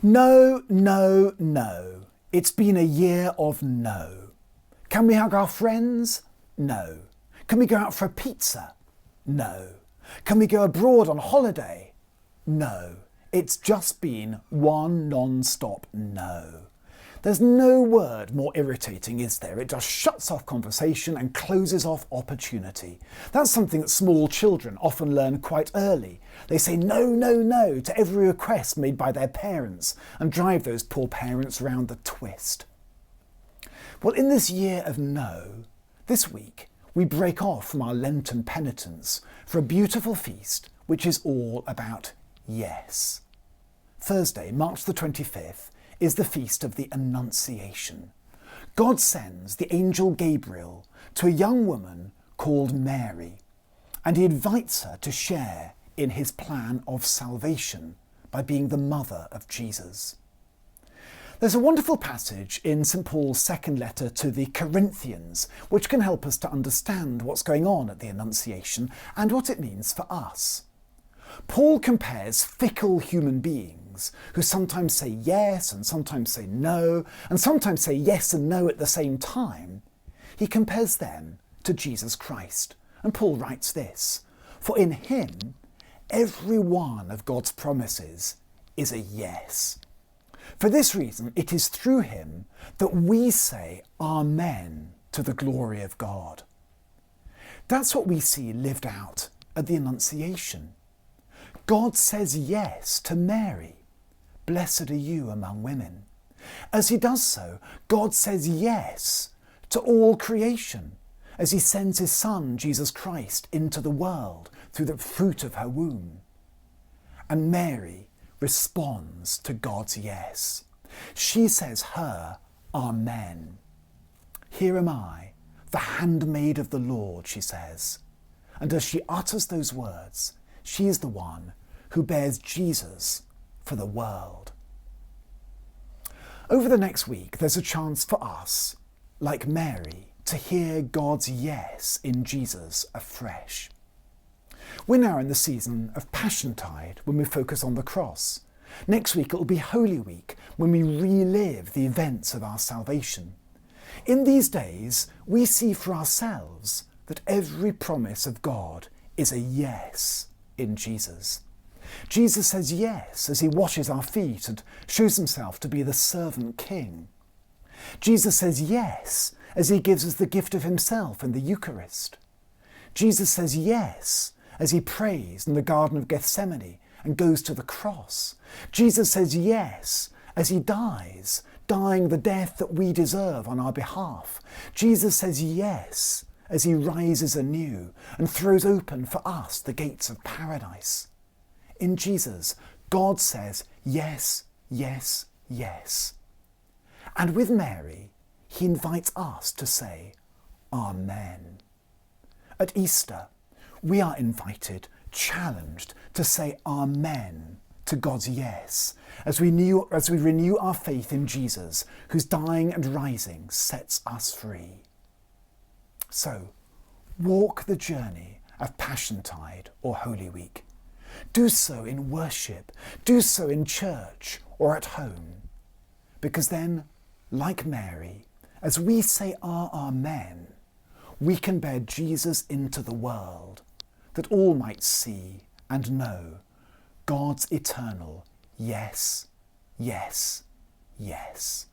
No, no, no. It's been a year of no. Can we hug our friends? No. Can we go out for a pizza? No. Can we go abroad on holiday? No. It's just been one non-stop no. There's no word more irritating, is there? It just shuts off conversation and closes off opportunity. That's something that small children often learn quite early. They say no, no, no to every request made by their parents and drive those poor parents round the twist. Well, in this year of no, this week we break off from our Lenten penitence for a beautiful feast which is all about yes. Thursday, March the 25th, is the feast of the Annunciation. God sends the angel Gabriel to a young woman called Mary, and he invites her to share in his plan of salvation by being the mother of Jesus. There's a wonderful passage in St. Paul's second letter to the Corinthians, which can help us to understand what's going on at the Annunciation and what it means for us. Paul compares fickle human beings who sometimes say yes and sometimes say no, and sometimes say yes and no at the same time. He compares them to Jesus Christ. And Paul writes this: "For in him, every one of God's promises is a yes. For this reason, it is through him that we say Amen to the glory of God." That's what we see lived out at the Annunciation. God says yes to Mary. Blessed are you among women. As he does so, God says yes to all creation as he sends his Son, Jesus Christ, into the world through the fruit of her womb. And Mary responds to God's yes. She says her Amen. "Here am I, the handmaid of the Lord," she says. And as she utters those words, she is the one who bears Jesus for the world. Over the next week, there's a chance for us, like Mary, to hear God's yes in Jesus afresh. We're now in the season of Passiontide, when we focus on the cross. Next week, it will be Holy Week, when we relive the events of our salvation. In these days, we see for ourselves that every promise of God is a yes in Jesus. Jesus says yes as he washes our feet and shows himself to be the servant king. Jesus says yes as he gives us the gift of himself in the Eucharist. Jesus says yes as he prays in the Garden of Gethsemane and goes to the cross. Jesus says yes as he dies, dying the death that we deserve on our behalf. Jesus says yes as he rises anew and throws open for us the gates of paradise. In Jesus, God says yes, yes, yes. And with Mary, he invites us to say Amen. At Easter, we are invited, challenged to say Amen to God's yes, as we renew our faith in Jesus, whose dying and rising sets us free. So, walk the journey of Passiontide or Holy Week. Do so in worship, do so in church or at home, because then, like Mary, as we say our Amen, we can bear Jesus into the world, that all might see and know God's eternal yes, yes, yes.